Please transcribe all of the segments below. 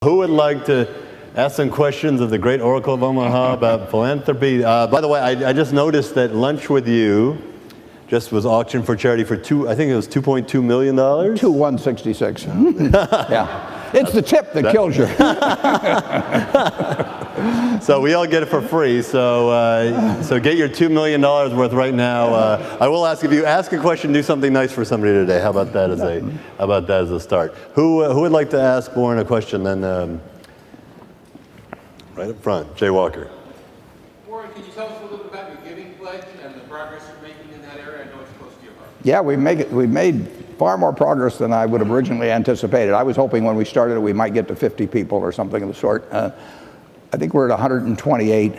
Who would like to ask some questions of the great Oracle of Omaha about philanthropy? By the way, I just noticed that Lunch with You just was auctioned for charity for I think it was $2.2 million? 2,166. Yeah. It's the tip that kills you. So we all get it for free. So get your $2 million worth right now. I will ask, if you ask a question, do something nice for somebody today. How about that as a start? Who would like to ask Warren a question? Then right up front, Jay Walker. Warren, can you tell us a little bit about your giving pledge and the progress you're making in that area? I know it's close to your heart. Yeah, we've made far more progress than I would have originally anticipated. I was hoping when we started it we might get to 50 people or something of the sort. I think we're at 128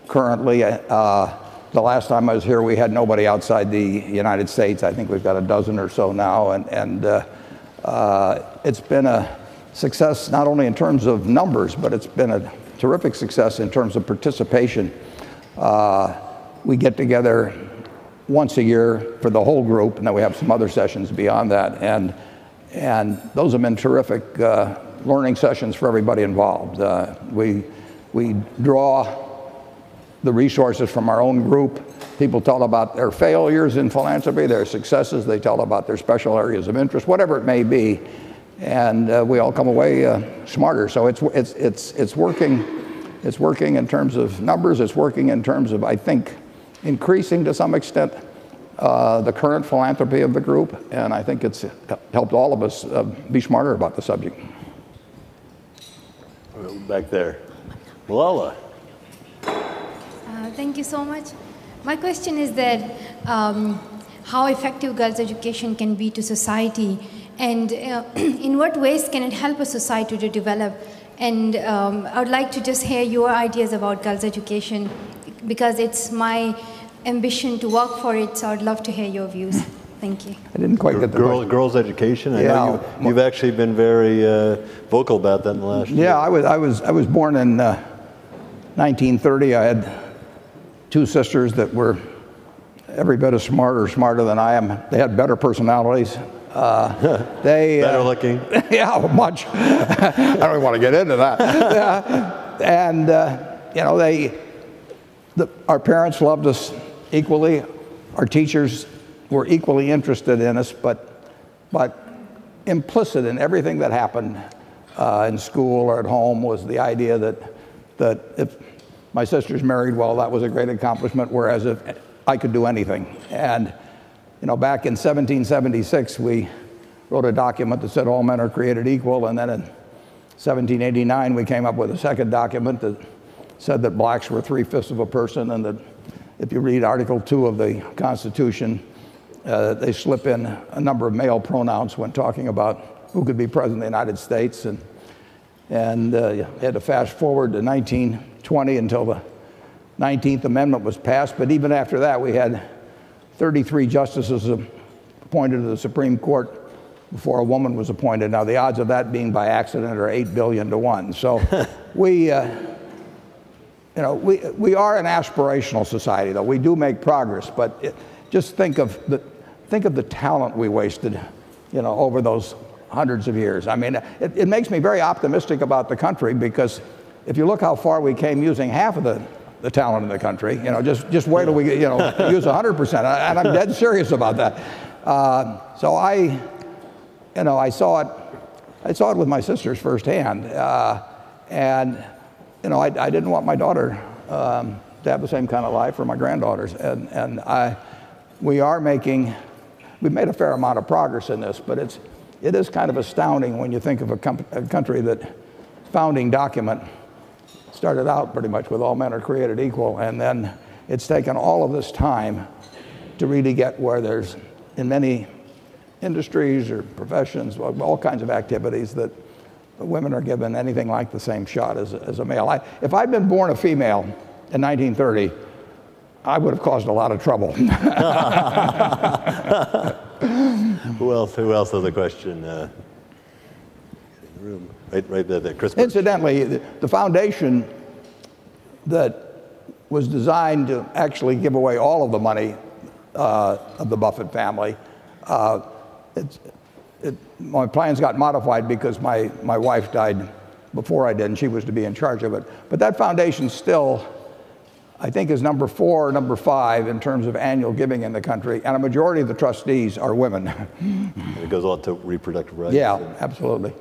currently. The last time I was here, we had nobody outside the United States. I think we've got a dozen or so now, and it's been a success not only in terms of numbers, but it's been a terrific success in terms of participation. We get together once a year for the whole group, and then we have some other sessions beyond that, and those have been terrific learning sessions for everybody involved. We draw the resources from our own group. People tell about their failures in philanthropy, their successes. They tell about their special areas of interest, whatever it may be, and we all come away smarter. So it's working. It's working in terms of numbers. It's working in terms of, I think, increasing to some extent the current philanthropy of the group, and I think it's helped all of us be smarter about the subject. Back there. Malala. Thank you so much. My question is that how effective girls' education can be to society, and in what ways can it help a society to develop? And I would like to just hear your ideas about girls' education, because it's my ambition to work for it, so I'd love to hear your views. Thank you. I didn't quite get the question. Girls' education? I know you've actually been very vocal about that in the last year. Yeah, I was born in 1930. I had two sisters that were every bit as smarter than I am. They had better personalities. Better looking. Yeah, much. I don't even want to get into that. And you know, our parents loved us equally. Our teachers were equally interested in us, but implicit in everything that happened in school or at home was the idea that if my sisters married well, that was a great accomplishment, whereas if I could do anything. And you know, back in 1776, we wrote a document that said all men are created equal, and then in 1789 we came up with a second document that said that blacks were 3/5 of a person, and that if you read Article 2 of the Constitution, they slip in a number of male pronouns when talking about who could be president of the United States, and you had to fast forward to 1920 until the 19th Amendment was passed. But even after that, we had 33 justices appointed to the Supreme Court before a woman was appointed. Now, the odds of that being by accident are 8 billion to 1. So we are an aspirational society, though. We do make progress, but just think of the talent we wasted, you know, over those hundreds of years. I mean, it makes me very optimistic about the country, because if you look how far we came using half of the talent in the country, you know, just wait till we, you know, use 100%, and I'm dead serious about that. So I saw it with my sisters firsthand, and you know, I didn't want my daughter to have the same kind of life, or my granddaughters, and we've made a fair amount of progress in this, but it is kind of astounding when you think of a country that founding document started out pretty much with all men are created equal, and then it's taken all of this time to really get where there's, in many industries or professions, all kinds of activities, that women are given anything like the same shot as a male. If I'd been born a female in 1930, I would have caused a lot of trouble. Who else has a question? In the room. Right there, Chris. Incidentally, the foundation that was designed to actually give away all of the money of the Buffett family, my plans got modified because my wife died before I did, and she was to be in charge of it. But that foundation still, I think, is number 4 or number 5 in terms of annual giving in the country, and a majority of the trustees are women. It goes on to reproductive rights. Yeah, absolutely.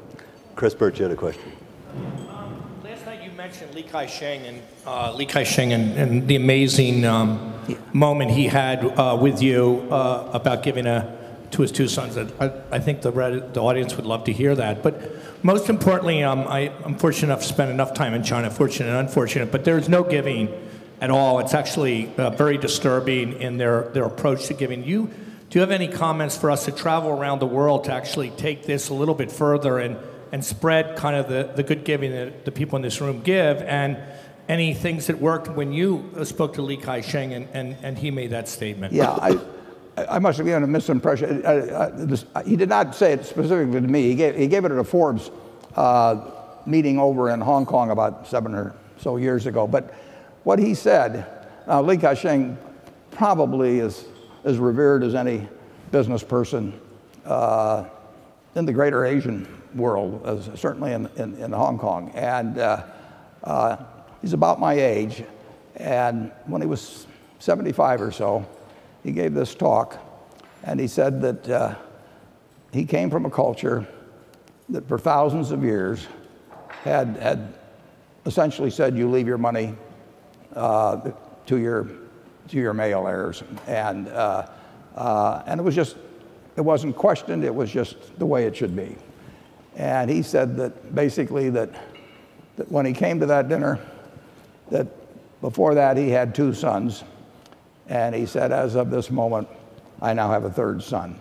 Chris Birch, you had a question. Last night you mentioned Li Ka-shing and the amazing moment he had with you about giving to his 2 sons. I think the audience would love to hear that. But most importantly, I'm fortunate enough to spend enough time in China, fortunate and unfortunate, but there's no giving at all. It's actually very disturbing in their approach to giving. Do you have any comments for us to travel around the world to actually take this a little bit further and spread kind of the good giving that the people in this room give, and any things that worked when you spoke to Li Ka-shing and he made that statement? Yeah, I must have given a misimpression. He did not say it specifically to me. He gave it at a Forbes meeting over in Hong Kong about 7 or so years ago. But what he said, Li Ka-shing probably is as revered as any business person in the greater Asian world, certainly in Hong Kong. And he's about my age. And when he was 75 or so, he gave this talk, and he said that he came from a culture that for thousands of years had essentially said, you leave your money to your male heirs, and it was just, it wasn't questioned, it was just the way it should be. And he said that basically that when he came to that dinner, that before that he had 2 sons, and he said, as of this moment, I now have a 3rd son,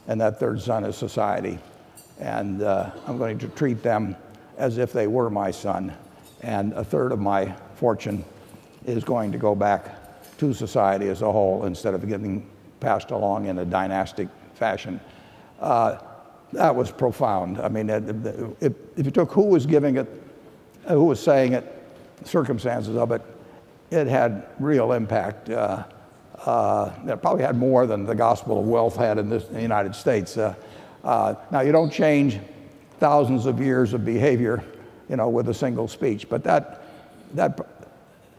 and that 3rd son is society, and I'm going to treat them as if they were my son, and a 1/3 of my fortune is going to go back to society as a whole instead of getting passed along in a dynastic fashion. That was profound. I mean, if you took who was giving it, who was saying it, circumstances of it, it had real impact. It probably had more than the gospel of wealth had in the United States. Now, you don't change thousands of years of behavior, with a single speech, but that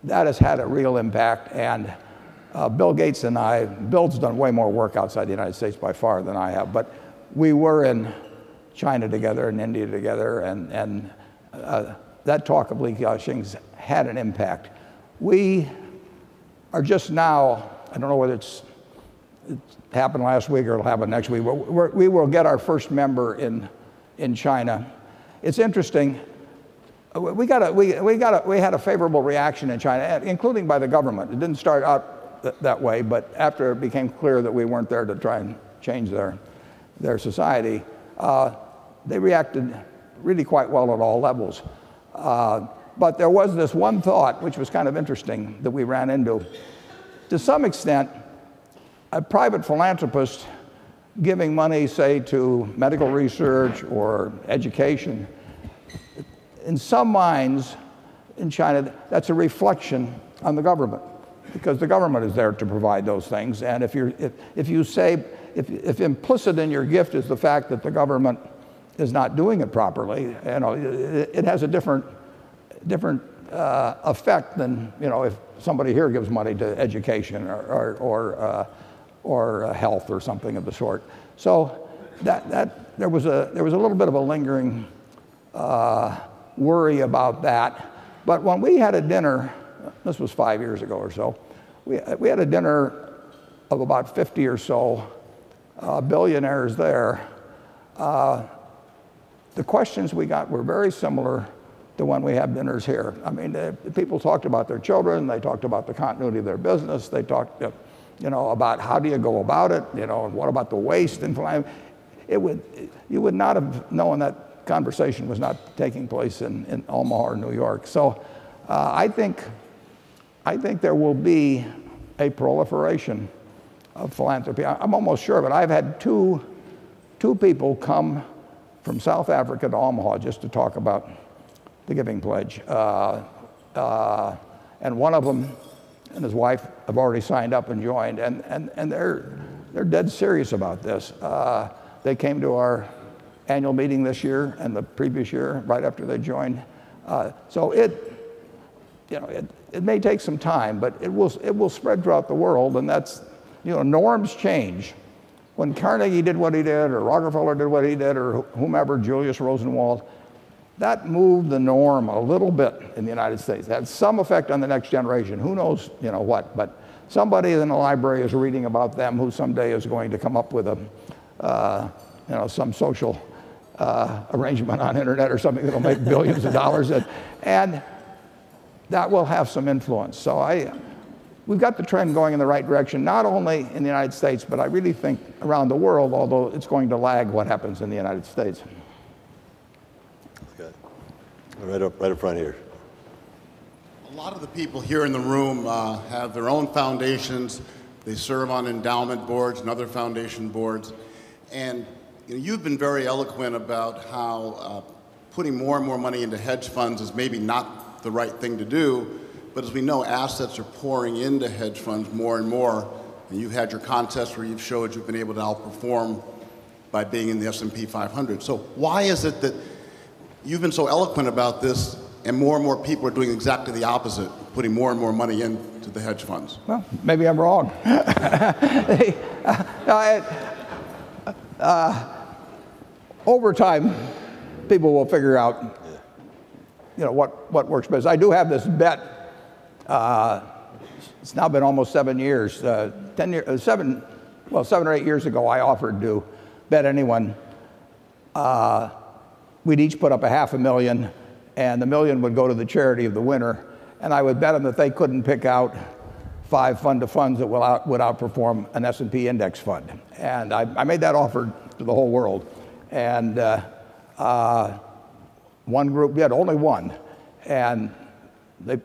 has had a real impact. And Bill Gates and I, Bill's done way more work outside the United States by far than I have, but we were in China together and India together, and that talk of Li Ka-shing's had an impact. We are just now, I don't know whether it happened last week or it'll happen next week, but we will get our first member in China. It's interesting. We had a favorable reaction in China, including by the government. It didn't start out that way, but after it became clear that we weren't there to try and change their society, they reacted really quite well at all levels. But there was this one thought, which was kind of interesting, that we ran into. To some extent, a private philanthropist giving money, say, to medical research or education, in some minds in China, that's a reflection on the government, because the government is there to provide those things. And if implicit in your gift is the fact that the government is not doing it properly, it has a different effect than if somebody here gives money to education or health or something of the sort. So that there was a little bit of a lingering worry about that. But when we had a dinner, this was 5 years ago or so, we had a dinner of about 50 or so billionaires there. The questions we got were very similar to when we have dinners here. I mean, the people talked about their children, they talked about the continuity of their business, they talked about how do you go about it, and what about the waste and you would not have known that conversation was not taking place in Omaha or New York. So I think there will be a proliferation of philanthropy. I'm almost sure, but I've had two people come from South Africa to Omaha just to talk about the Giving Pledge. And one of them and his wife have already signed up and joined, and they're dead serious about this. They came to our annual meeting this year and the previous year, right after they joined. So it may take some time, but it will spread throughout the world, and that's, norms change. When Carnegie did what he did, or Rockefeller did what he did, or whomever, Julius Rosenwald, that moved the norm a little bit in the United States. It had some effect on the next generation. Who knows, what? But somebody in the library is reading about them who someday is going to come up with some social arrangement on internet or something that'll make billions of dollars, and that will have some influence. So we've got the trend going in the right direction, not only in the United States, but I really think around the world, although it's going to lag what happens in the United States. Okay. Right up front here. A lot of the people here in the room have their own foundations. They serve on endowment boards and other foundation boards. And you've been very eloquent about how putting more and more money into hedge funds is maybe not the right thing to do. But as we know, assets are pouring into hedge funds more and more. And you've had your contests where you've showed you've been able to outperform by being in the S&P 500. So why is it that you've been so eloquent about this and more people are doing exactly the opposite, putting more and more money into the hedge funds? Well, maybe I'm wrong. Over time, people will figure out, what works best. I do have this bet. It's now been almost 7 years. 7 or 8 years ago, I offered to bet anyone. We'd each put up $500,000, and the $1 million would go to the charity of the winner. And I would bet them that they couldn't pick out 5 fund-to-funds that would outperform an S&P index fund. And I made that offer to the whole world. And one group, we had only one, and they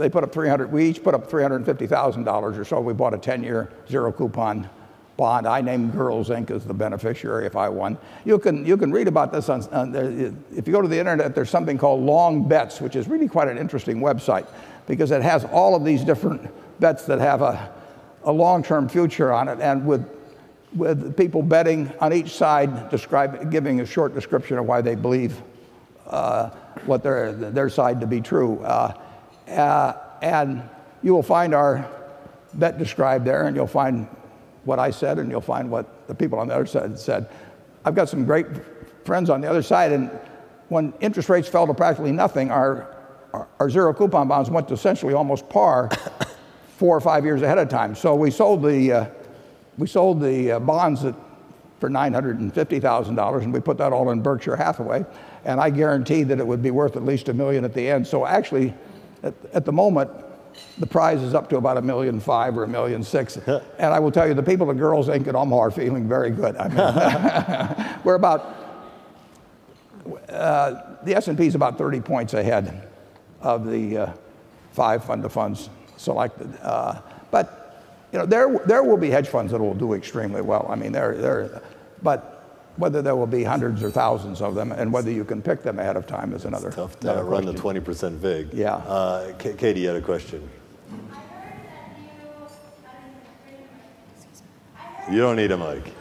put up we each put up $350,000 or so. We bought a 10-year zero coupon bond. I named Girls Inc. as the beneficiary if I won. You can read about this if you go to the internet. There's something called Long Bets, which is really quite an interesting website because it has all of these different bets that have a long-term future on it, and with people betting on each side, giving a short description of why they believe what their side to be true. And you will find our bet described there, and you'll find what I said, and you'll find what the people on the other side said. I've got some great friends on the other side, and when interest rates fell to practically nothing, our zero coupon bonds went to essentially almost par 4 or 5 years ahead of time. So we sold the bonds for $950,000, and we put that all in Berkshire Hathaway, and I guaranteed that it would be worth at least $1 million at the end. So actually, at the moment, the prize is up to about $1.5 million or $1.6 million. And I will tell you, the people at Girls Inc. at Omaha are feeling very good. I mean, we're about, the S&P is about 30 points ahead of the 5 fund-to-funds selected. But there will be hedge funds that will do extremely well. I mean, but whether there will be hundreds or thousands of them, and whether you can pick them ahead of time is another. It's tough to run the 20% VIG. Yeah. Katie, you had a question. I heard that You don't need a mic.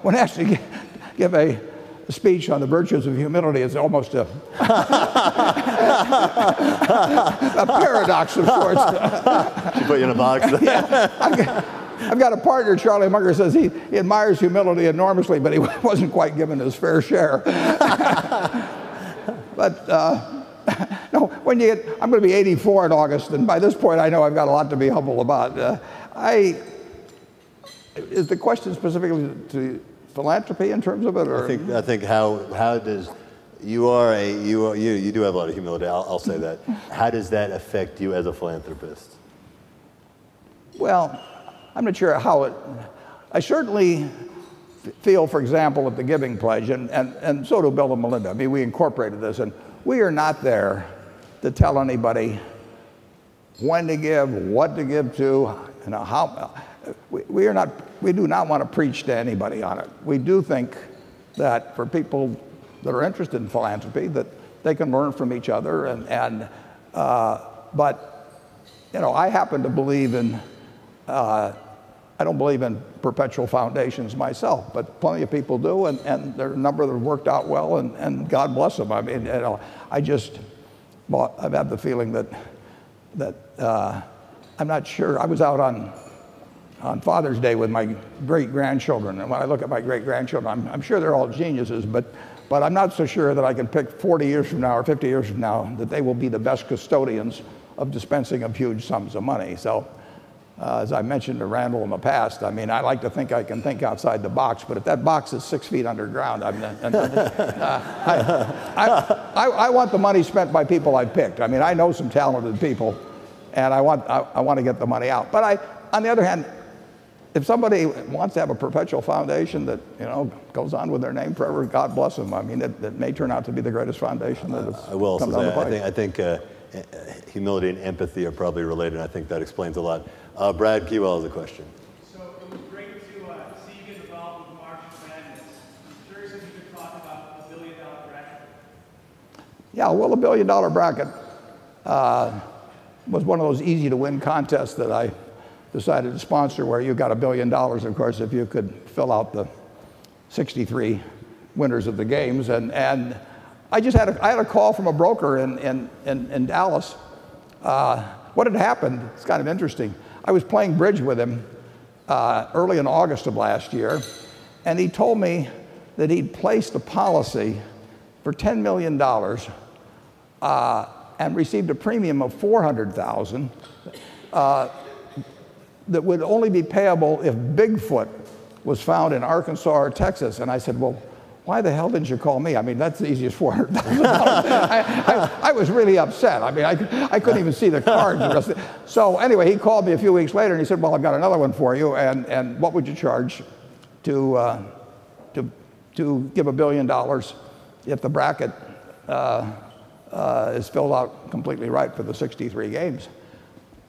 When asked to give a speech on the virtues of humility, it's almost a paradox of sorts. She put you in a box. Yeah, I've got a partner, Charlie Munger, says he admires humility enormously, but he wasn't quite given his fair share. But no, I'm going to be 84 in August, and by this point I know I've got a lot to be humble about. Is the question specifically to philanthropy in terms of it, or? I think how does you do have a lot of humility. I'll say that. How does that affect you as a philanthropist? Well, I'm not sure how it. I certainly feel, for example, at the Giving Pledge, and so do Bill and Melinda. I mean, we incorporated this, and we are not there to tell anybody when to give, what to give to, how. we do not want to preach to anybody on it. We do think that for people that are interested in philanthropy, that they can learn from each other. But I happen to believe in. I don't believe in perpetual foundations myself, but plenty of people do, and there are a number that have worked out well, and God bless them. I mean, I've had the feeling that I'm not sure. I was out on Father's Day with my great-grandchildren, and when I look at my great-grandchildren, I'm sure they're all geniuses, but I'm not so sure that I can pick 40 years from now or 50 years from now that they will be the best custodians of dispensing of huge sums of money. So, as I mentioned to Randall in the past, I mean, I like to think I can think outside the box, but if that box is 6 feet underground, I want the money spent by people I picked. I mean, I know some talented people, and I want to get the money out. But on the other hand, if somebody wants to have a perpetual foundation that goes on with their name forever, God bless them. I mean, it may turn out to be the greatest foundation that has come down the pike. I think humility and empathy are probably related, and I think that explains a lot. Brad Keywell has a question. So it was great to see you get involved with March Madness. I'm curious if you could talk about the $1 billion bracket. Yeah, well, the $1 billion bracket was one of those easy-to-win contests that I decided to sponsor, where you got $1 billion, of course, if you could fill out the 63 winners of the games. And I had a call from a broker in Dallas. What had happened, it's kind of interesting. I was playing bridge with him early in August of last year, and he told me that he'd placed a policy for $10 million and received a premium of $400,000 that would only be payable if Bigfoot was found in Arkansas or Texas. And I said, well, why the hell didn't you call me? I mean, that's the easiest $400,000. I was really upset. I mean, I couldn't even see the cards. So anyway, he called me a few weeks later, and he said, well, I've got another one for you, and what would you charge to give $1 billion if the bracket is filled out completely right for the 63 games?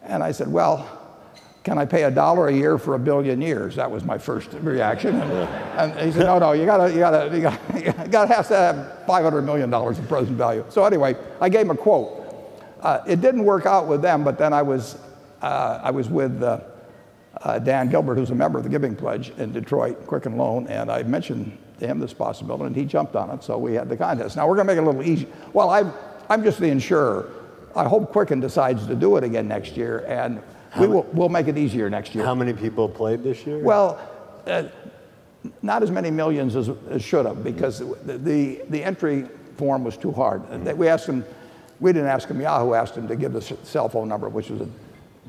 And I said, well, can I pay $1 a year for 1 billion years? That was my first reaction. And he said, no, you gotta have to have $500 million of present value. So anyway, I gave him a quote. It didn't work out with them, but then I was with Dan Gilbert, who's a member of the Giving Pledge in Detroit, Quicken Loan, and I mentioned to him this possibility, and he jumped on it, so we had the contest. Now, we're gonna make it a little easy. Well, I'm just the insurer. I hope Quicken decides to do it again next year, and we'll make it easier next year. How many people played this year? Well, not as many millions as should have, because the entry form was too hard. We didn't ask him, Yahoo asked him to give the cell phone number, which was a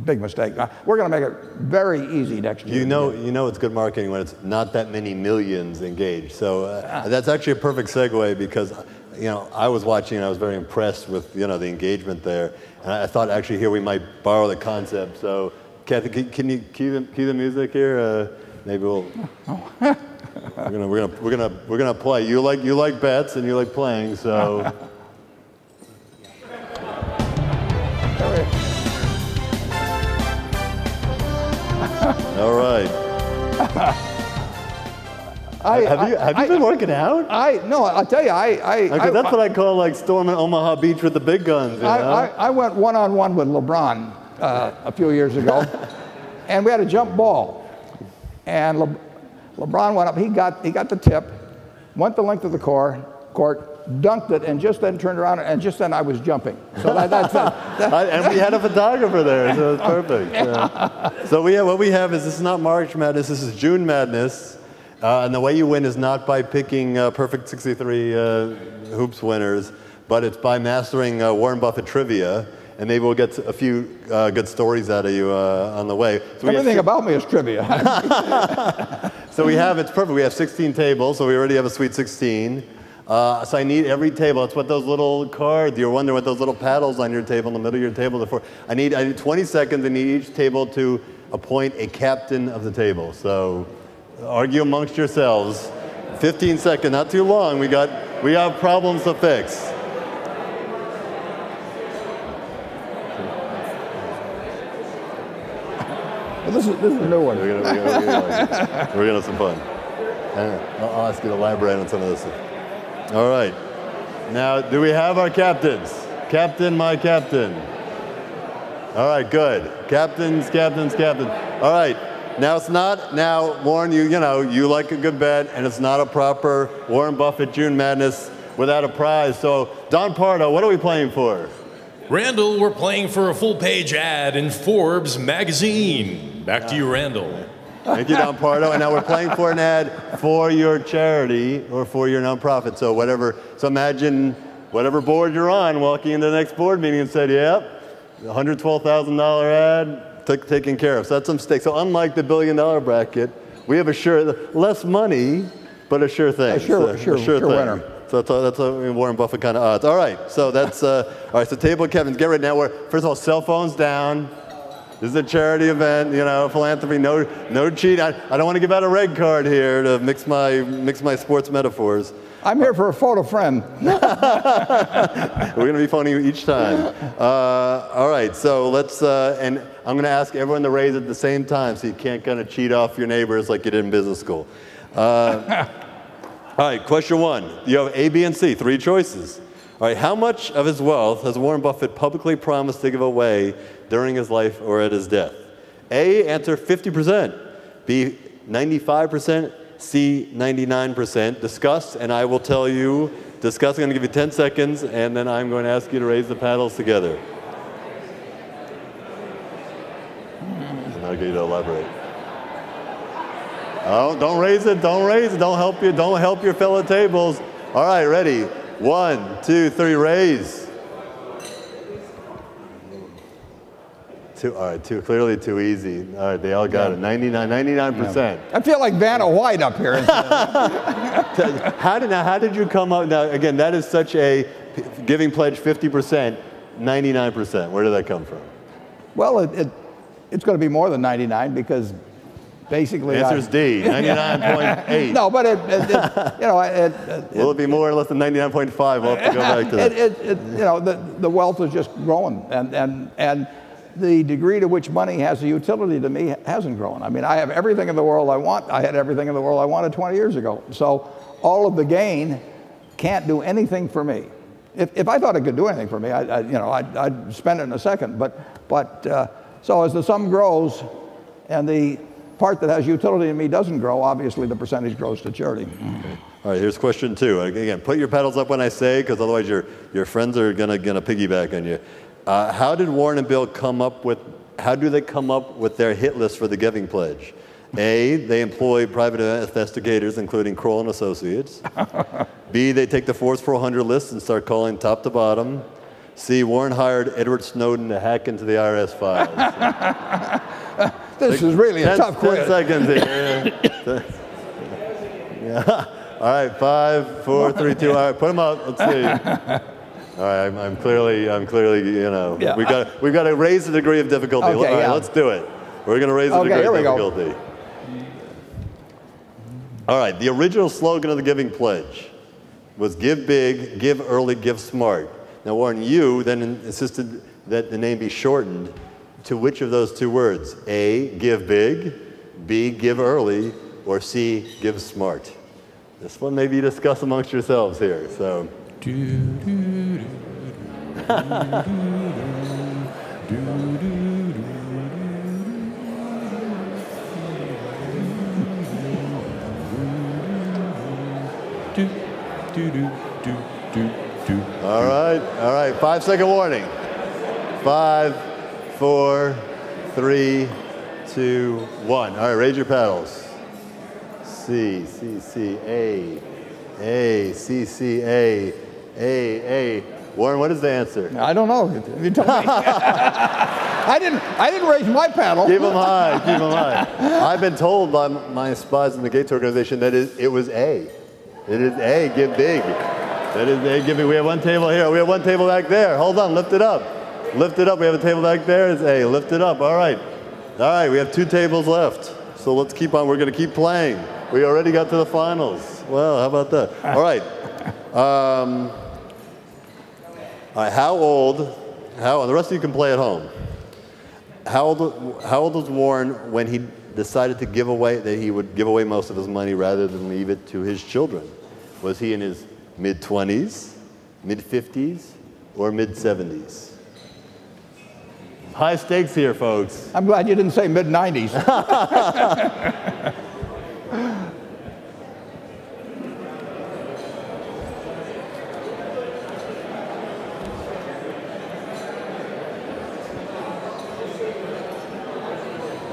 big mistake. We're going to make it very easy next year. You know it's good marketing when it's not that many millions engaged. So that's actually a perfect segue, because I was watching and I was very impressed with the engagement there. And I thought actually here we might borrow the concept. So Kathy, can you cue the music here? Maybe we'll. we're gonna play. You like bets and you like playing, so. All right. Have you been working out? No, I'll tell you, that's what I call like storming Omaha Beach with the big guns. I went one-on-one with LeBron a few years ago, and we had a jump ball, and LeBron went up. He got the tip, went the length of the court, dunked it, and just then turned around, and just then I was jumping. So and we had a photographer there, so it's perfect. Yeah. So what we have is, this is not March Madness, this is June Madness. And the way you win is not by picking perfect 63 hoops winners, but it's by mastering Warren Buffett trivia. And maybe we'll get a few good stories out of you on the way. So everything about me is trivia. So it's perfect. We have 16 tables, so we already have a Sweet 16. So I need every table. That's what those little cards, you're wondering what those little paddles on your table, in the middle of your table are for. I need 20 seconds. I need each table to appoint a captain of the table. So argue amongst yourselves. 15 seconds, not too long. We have problems to fix. this is a new one. We're gonna have some fun. I'll ask you to elaborate on some of this. All right. Now, do we have our captains? Captain, my captain. All right, good. Captains. All right. Now it's not. Now, Warren, you know you like a good bet, and it's not a proper Warren Buffett June Madness without a prize. So, Don Pardo, what are we playing for? Randall, we're playing for a full-page ad in Forbes magazine. Back to you, Randall. Thank you, Don Pardo. And now we're playing for an ad for your charity or for your nonprofit. So whatever. So imagine whatever board you're on, walking into the next board meeting and said, "Yep, $112,000 ad taken care of." So that's some stake. So unlike the $1 billion bracket, we have a less money, but a sure thing. A sure thing. winner. So that's a Warren Buffett kind of odds. All right. So that's all right. So table captains, get ready now. First of all, cell phones down. This is a charity event, you know, philanthropy, no cheat. I don't want to give out a red card here to mix my sports metaphors. I'm here for a photo friend. We're going to be phoning you each time. All right, so let's, and I'm going to ask everyone to raise at the same time so you can't kind of cheat off your neighbors like you did in business school. All right, question one. You have A, B, and C, 3 choices. All right, how much of his wealth has Warren Buffett publicly promised to give away during his life or at his death? A, answer 50%. B, 95%. C, 99%. Discuss, and I will tell you, discuss, I'm going to give you 10 seconds, and then I'm going to ask you to raise the paddles together. And I'll get you to elaborate. Oh, don't raise it, don't help your fellow tables. All right, ready? 1, 2, 3, raise. 2, all right, clearly too easy. All right, they all got it. 99%. Yeah. I feel like Vanna White up here. How did you come up? Now, again, that is such a giving pledge, 50%, 99%. Where did that come from? Well, it's going to be more than 99 because basically. The answer's D, 99.8. No, but will it be more or less than 99.5? We'll have to go back to that. The wealth is just growing, and the degree to which money has a utility to me hasn't grown. I mean, I have everything in the world I want. I had everything in the world I wanted 20 years ago. So all of the gain can't do anything for me. If I thought it could do anything for me, I'd spend it in a second. But so as the sum grows, and the part that has utility in me doesn't grow, obviously the percentage grows to charity. All right, here's question 2. Again, put your paddles up when I say, because otherwise your friends are gonna piggyback on you. How did Warren and Bill come up with their hit list for the giving pledge? A, they employ private investigators, including Kroll and Associates. B, they take the Forbes 400 list and start calling top to bottom. C, Warren hired Edward Snowden to hack into the IRS files. This is really a tough quiz. 10 seconds here. Yeah. All right, 5, 4, 3, 2. All right, put them up. Let's see. All right, I'm clearly, Yeah. we've got to raise the degree of difficulty. Okay, All right, let's do it. We're going to raise the degree of difficulty. All right, the original slogan of the Giving Pledge was give big, give early, give smart. Now, Warren, you then insisted that the name be shortened to which of those 2 words? A, give big, B, give early, or C, give smart? This one maybe you discuss amongst yourselves here. So. All right, 5-second warning. 5, 4, 3, 2, 1. All right, raise your paddles. C, C, C, A, C, C, A. Warren, what is the answer? I don't know. You tell me. I didn't raise my paddle. Keep them high. Keep them high. I've been told by my spies in the Gates organization that it was A. It is A. Give big. That is A. Give big. We have one table here. We have one table back there. Hold on. Lift it up. Lift it up. We have a table back there. It's A. Lift it up. All right. All right. We have 2 tables left. So let's keep on. We're going to keep playing. We already got to the finals. Well, how about that? All right. All right. How old? The rest of you can play at home. how old was Warren when he decided to give away, that he would give away most of his money rather than leave it to his children? Was he in his mid-20s, mid-50s, or mid-70s? High stakes here, folks. I'm glad you didn't say mid-90s.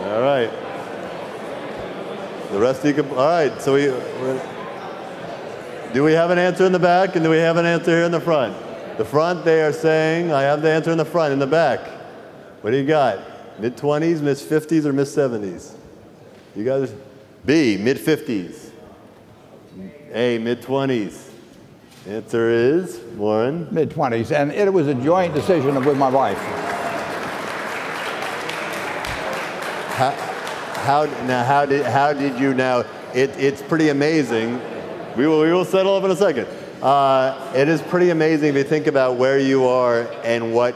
All right. The rest of you can, all right, so do we have an answer in the back, and do we have an answer here in the front? The front, they are saying, I have the answer in the front. In the back, what do you got? Mid-20s, mid-50s, or mid-70s? You guys, B, mid-50s. A, mid-20s. Answer is, Warren? Mid-20s, and it was a joint decision with my wife. How did you now? It's pretty amazing. We will settle up in a second. It is pretty amazing if you think about where you are and what,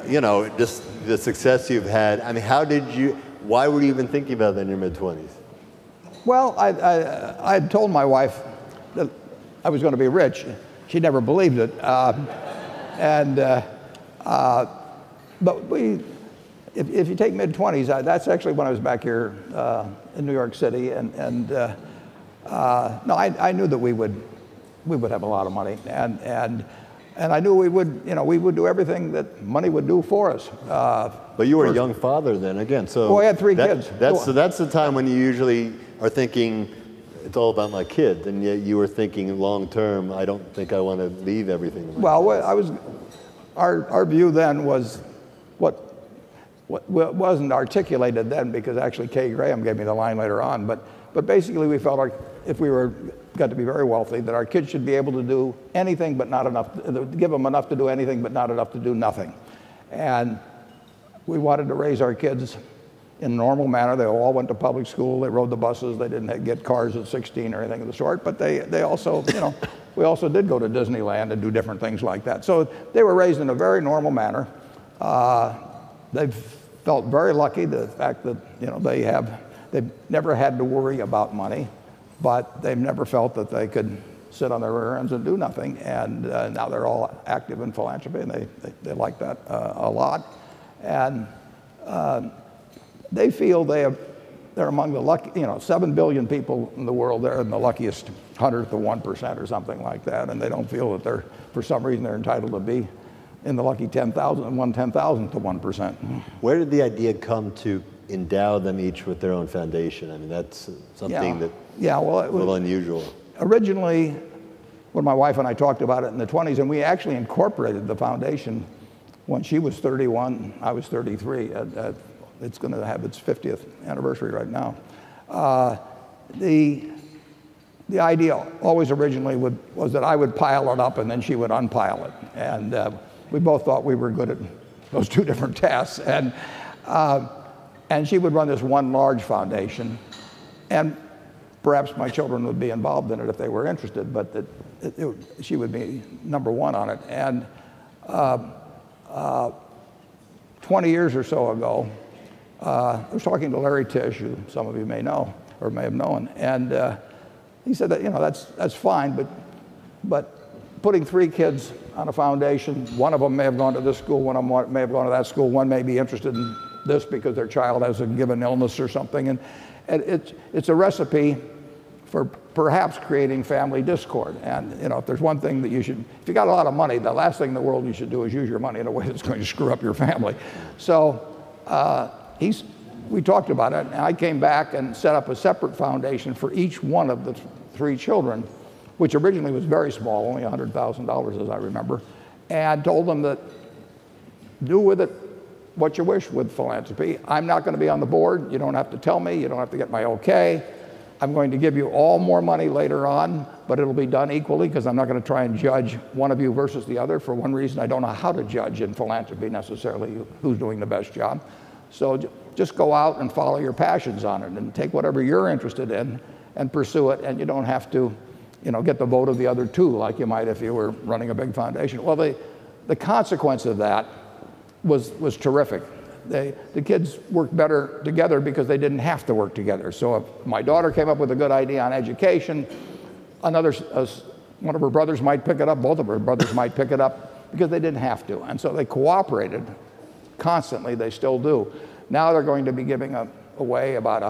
just the success you've had. I mean, why were you even thinking about that in your mid-20s? Well, I had told my wife that I was going to be rich. She never believed it. But if you take mid-20s, that's actually when I was back here in New York City, no, I knew that we would have a lot of money, and I knew we would do everything that money would do for us. But you were a young father then, again. So I had 3 kids. That's the time when you usually are thinking, it's all about my kids, and yet you were thinking long term. I don't think I want to leave everything. Our view then was what wasn't articulated then, because actually Kay Graham gave me the line later on. But basically, we felt like if we got to be very wealthy, that our kids should be able to do anything but not enough, give them enough to do anything but not enough to do nothing. And we wanted to raise our kids in a normal manner. They all went to public school. They rode the buses. They didn't get cars at 16 or anything of the sort. But they also, we also did go to Disneyland and do different things like that. So they were raised in a very normal manner. They've felt very lucky, the fact that they've never had to worry about money, but they've never felt that they could sit on their rear ends and do nothing. And now they're all active in philanthropy, and they like that a lot. And they feel they're among the lucky, 7 billion people in the world, they're in the luckiest 100th of 1% or something like that, and they don't feel that for some reason they're entitled to be in the lucky 10,000th of 1%. Where did the idea come to endow them each with their own foundation? I mean, that's something that a little unusual. Originally, when my wife and I talked about it in the 20s, and we actually incorporated the foundation when she was 31, I was 33. It's going to have its 50th anniversary right now. The idea always originally was that I would pile it up and then she would unpile it. And we both thought we were good at those 2 different tasks. And she would run this one large foundation. And perhaps my children would be involved in it if they were interested, but she would be number 1 on it. And 20 years or so ago, I was talking to Larry Tisch, who some of you may know or may have known, and he said that that's fine, but putting 3 kids on a foundation, one of them may have gone to this school, one of them may have gone to that school, one may be interested in this because their child has a given illness or something, and it's a recipe for perhaps creating family discord. And if there's one thing that if you got a lot of money, the last thing in the world you should do is use your money in a way that's going to screw up your family. So we talked about it, and I came back and set up a separate foundation for each one of the 3 children, which originally was very small, only $100,000 as I remember, and told them that do with it what you wish with philanthropy. I'm not going to be on the board. You don't have to tell me. You don't have to get my okay. I'm going to give you all more money later on, but it'll be done equally, because I'm not going to try and judge one of you versus the other. For one reason, I don't know how to judge in philanthropy necessarily who's doing the best job. So just go out and follow your passions on it and take whatever you're interested in and pursue it, and you don't have to get the vote of the other 2 like you might if you were running a big foundation. Well, the consequence of that was terrific. The kids work better together because they didn't have to work together. So if my daughter came up with a good idea on education, one of her brothers might pick it up, both of her brothers might pick it up because they didn't have to. And so they cooperated constantly. They still do. Now they're going to be giving away about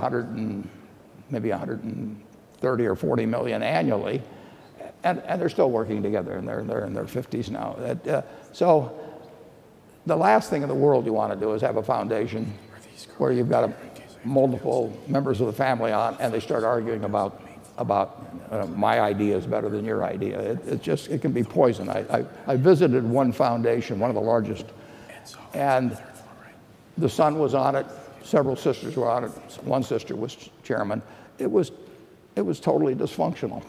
maybe 130 or 40 million annually, and they're still working together, and they're in their 50s now. So the last thing in the world you want to do is have a foundation where you've got multiple members of the family on, and they start arguing about my idea is better than your idea. It can be poison. I visited one foundation, one of the largest, and the son was on it. Several sisters were on it. One sister was chairman. It was totally dysfunctional.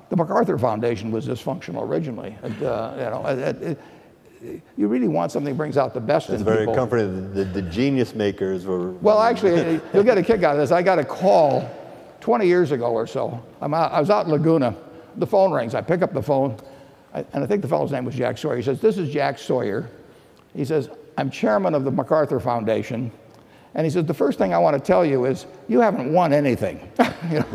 The MacArthur Foundation was dysfunctional originally. You really want something that brings out the best in people. It's very comforting. The genius makers were... Well, actually, you'll get a kick out of this. I got a call 20 years ago or so. I was out in Laguna. The phone rings. I pick up the phone, and I think the fellow's name was Jack Sawyer. He says, "This is Jack Sawyer." He says, "I'm chairman of the MacArthur Foundation." And he says, "The first thing I want to tell you is you haven't won anything."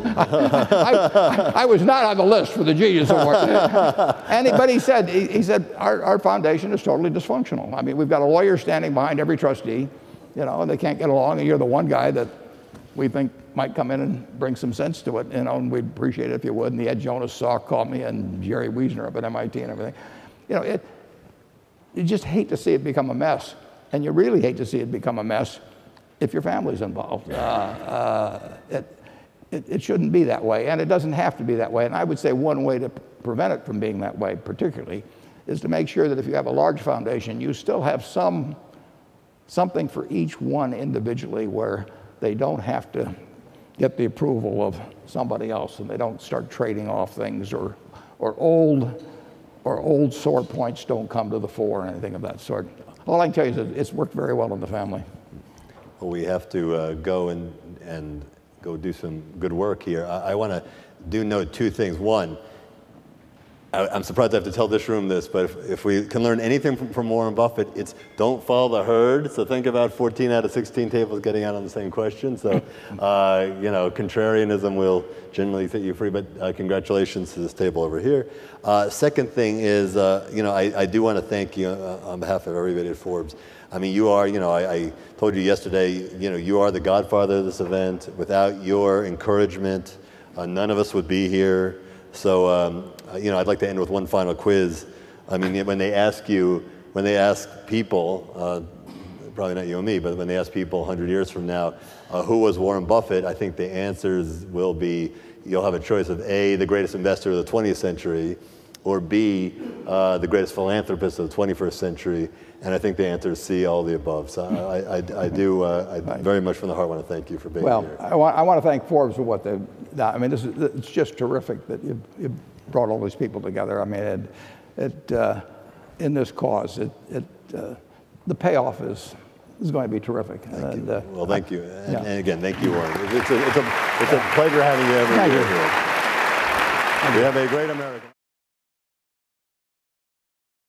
I was not on the list for the Genius Award. But he said, our foundation is totally dysfunctional. I mean, we've got a lawyer standing behind every trustee, and they can't get along, and you're the one guy that we think might come in and bring some sense to it, and we'd appreciate it if you would. And the Ed Jonas Salk called me, and Jerry Wiesner up at MIT and everything. You just hate to see it become a mess, and you really hate to see it become a mess if your family's involved. It shouldn't be that way, and it doesn't have to be that way. And I would say one way to prevent it from being that way, particularly, is to make sure that if you have a large foundation, you still have something for each one individually where they don't have to get the approval of somebody else, and they don't start trading off things, or old sore points don't come to the fore or anything of that sort. All I can tell you is it's worked very well in the family. Well, we have to go and go do some good work here. I want to note two things. One, I'm surprised I have to tell this room this, but if we can learn anything from Warren Buffett, it's don't follow the herd. So think about 14 out of 16 tables getting out on the same question. So, contrarianism will generally set you free, but congratulations to this table over here. Second thing is, I do want to thank you on behalf of everybody at Forbes. I mean, you are, I told you yesterday, you are the godfather of this event. Without your encouragement, none of us would be here. So, I'd like to end with one final quiz. I mean, when they ask people, probably not you and me, but when they ask people 100 years from now, who was Warren Buffett, I think the answers will be, you'll have a choice of A, the greatest investor of the 20th century, or B, the greatest philanthropist of the 21st century. And I think the answer is C, all the above. So I very much from the heart want to thank you for being here. Well, I want to thank Forbes for what they've done. I mean, it's just terrific that you brought all these people together. I mean, in this cause, the payoff is going to be terrific. Thank you. Well, thank you. And again, thank you, Warren. It's a pleasure having you every year here. We have a great American.